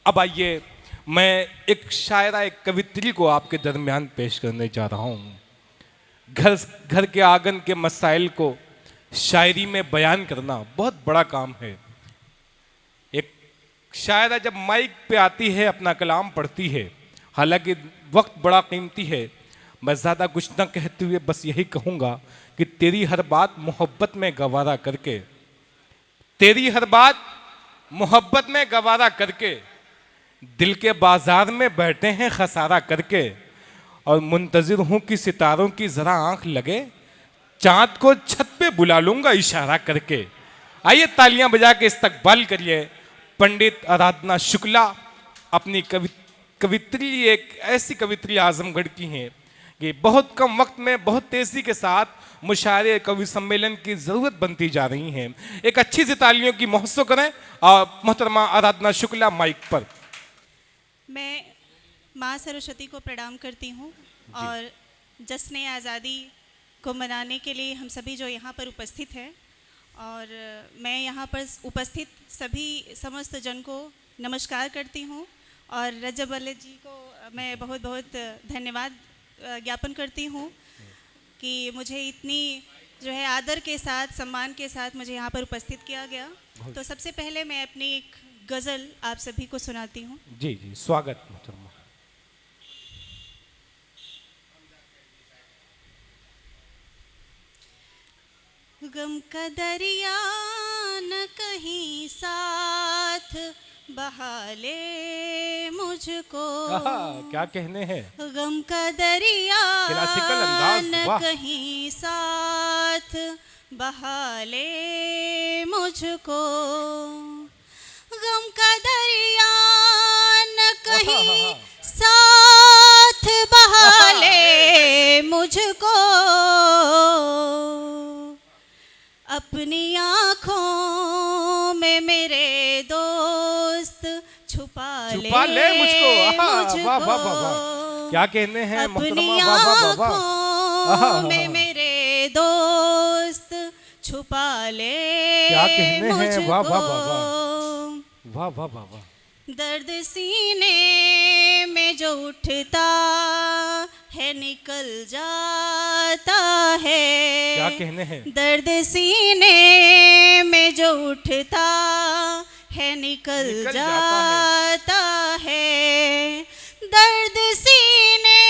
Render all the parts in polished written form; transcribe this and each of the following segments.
अब आइए, मैं एक शायरा, एक कवित्री को आपके दरमियान पेश करने जा रहा हूँ। घर घर के आंगन के मसाइल को शायरी में बयान करना बहुत बड़ा काम है। एक शायरा जब माइक पे आती है, अपना कलाम पढ़ती है, हालांकि वक्त बड़ा कीमती है, मैं ज़्यादा कुछ न कहते हुए बस यही कहूँगा कि तेरी हर बात मोहब्बत में गवारा करके, तेरी हर बात मोहब्बत में गवारा करके, दिल के बाजार में बैठे हैं खसारा करके, और मुंतजिर हूँ कि सितारों की ज़रा आंख लगे, चाँद को छत पे बुला लूँगा इशारा करके। आइए तालियां बजा के इस्तकबाल करिए पंडित आराधना शुक्ला। अपनी कवित्री, एक ऐसी कवित्री आजमगढ़ की हैं कि बहुत कम वक्त में बहुत तेज़ी के साथ मुशायरे कवि सम्मेलन की ज़रूरत बनती जा रही हैं। एक अच्छी सी तालियों की महोत्सव करें और मोहतरमा आराधना शुक्ला माइक पर। मैं माँ सरस्वती को प्रणाम करती हूँ और जश्न आज़ादी को मनाने के लिए हम सभी जो यहाँ पर उपस्थित हैं, और मैं यहाँ पर उपस्थित सभी समस्त जन को नमस्कार करती हूँ, और रजब अली जी को मैं बहुत बहुत धन्यवाद ज्ञापन करती हूँ कि मुझे इतनी जो है आदर के साथ, सम्मान के साथ मुझे यहाँ पर उपस्थित किया गया। तो सबसे पहले मैं अपनी एक गज़ल आप सभी को सुनाती हूँ। जी जी, स्वागत मोहतरमा। गम का दरिया न कहीं साथ बहा ले मुझको, क्या कहने हैं। गम का दरिया क्लासिकल अंदाज, न वाह। कहीं साथ बहा ले मुझको, गम का दरिया न कहीं साथ बहा ले मुझको, अपनी आँखों में मेरे दोस्त छुपा ले मुझको। मुझको, वाह वाह वाह वाह, क्या कहने हैं अपनी मोहतरमा। वाह वाह वाह वाह। आँखों में मेरे दोस्त छुपा ले क्या कहने हैं। मुझको, वाह वाह वाह वाह वाह वाह वाह वाह। दर्द सीने में जो उठता है निकल जाता है, क्या कहने हैं। दर्द सीने में जो उठता है निकल जाता है, दर्द सीने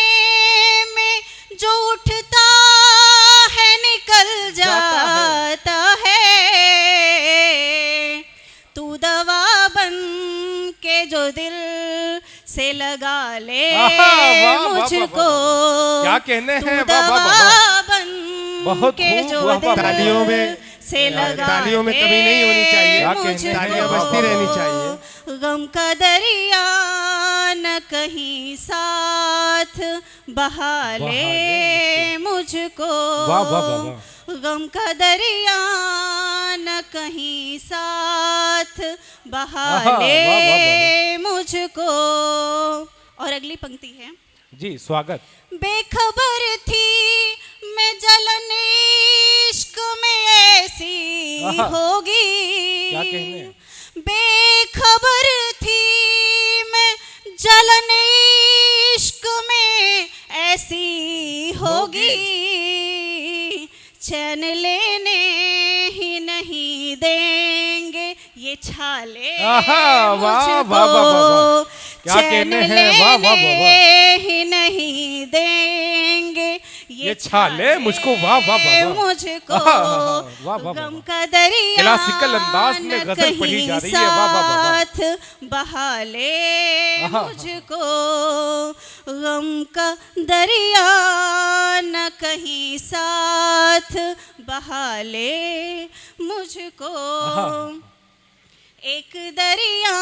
में जो उठता है निकल जाता है, तू दवा बन के जो दिल से लगा ले मुझको, क्या कहने हैं। तू दवा बन बहुत के खूब, जो वाह वाह। दिल तालियों में से लगा तालियों में कमी नहीं होनी चाहिए, मुझको, तालियां बजती रहनी चाहिए। गम का दरिया न कहीं साथ बहा ले मुझको, वाह वाह वाह वाह। गम का दरिया न कहीं साथ बहा ले मुझको। और अगली पंक्ति है। जी स्वागत। बेखबर थी मैं जलन इश्क में ऐसी होगी, क्या कहने हैं। बेखबर थी मैं जलन इश्क में ऐसी होगी, चैन लेने ही नहीं देंगे ये छाले मुझको, चैन लेने ही नहीं देंगे ये छाले मुझको। वाह वाह वाह वाह। मुझको, वाह वाह। गम का दरिया क्लासिकल अंदाज में गजल पढ़ी जा रही है। वाह वाह वाह। साथ बहा ले मुझको, गम का दरिया न कहीं साथ बहा ले मुझको, एक दरिया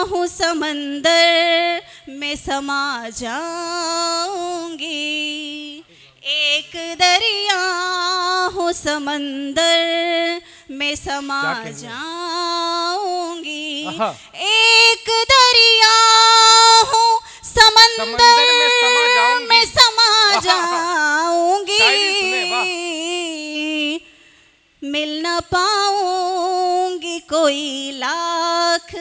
हूँ समंदर में समा जाऊंगी, एक दरिया हूँ समंदर में समा जाऊंगी, एक दरिया हूँ समंदर में समा जाऊंगी, मिल न पाऊंगी कोई लाख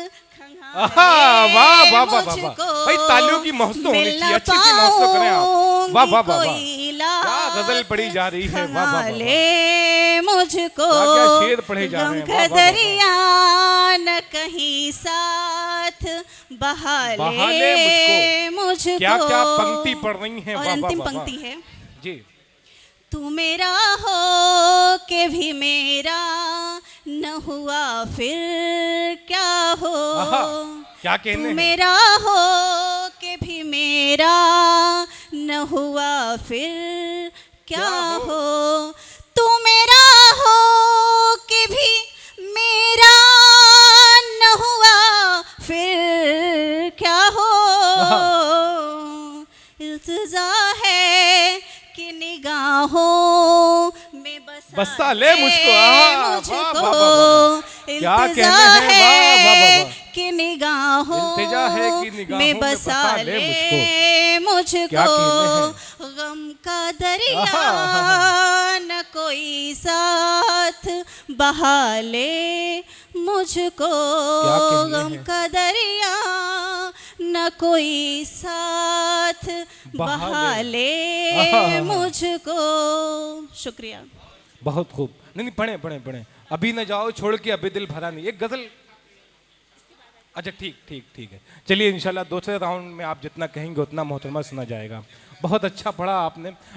आहा, वाह वाह वाह वाह वाह। मुझको भाई तालियों की मौसम होनी मिल चाहिए, ना अच्छी सी मौसम करें आप। वाह वाह वाह वाह। पाऊंगी क्या गजल पढ़ी जा रही है, वाह वाह वाह वाह। ले मुझको क्या शेर पढ़े जा रहे हैं, गम वाह, का वाह, वाह, वाह। दरिया न कहीं साथ बहा बहा ले ले मुझको। मुझको। क्या क्या पंक्ति पढ़ रही हैं, और वाह वाह अंतिम वाह वाह। पंक्ति है, जी तू मेरा हो के भी मेरा न हुआ फिर क्या हो। आहा, क्या तू कहने हैं। मेरा हो के भी मेरा न हुआ फिर क्या हो। तू मेरा हो के भी मेरा न हुआ फिर क्या हो। इल्तिजा है कि निगाहों में बसा ले मुझको। आहा, वाह वाह वाह वाह। क्या कहने इल्तिजा हैं, वाह वाह वाह है वाह। कि निगाहों इल्तिजा है कि निगाहों में बसा ले मुझको। क्या मुझको। कहने हैं। गम का दरिया आहा, न कोई साथ बहा ले मुझको। क्या कहने गम हैं। का दरिया न कोई साथ बहा बहा ले। ले मुझको। शुक्रिया। बहुत खूब। नहीं नहीं, पढ़े पढ़े पढ़े। अभी न जाओ छोड़ के अभी दिल भरा नहीं, एक गजल। अच्छा ठीक ठीक ठीक है, चलिए इंशाल्लाह दूसरे राउंड में आप जितना कहेंगे उतना मोहतरमा सुना जाएगा। बहुत अच्छा पढ़ा आपने।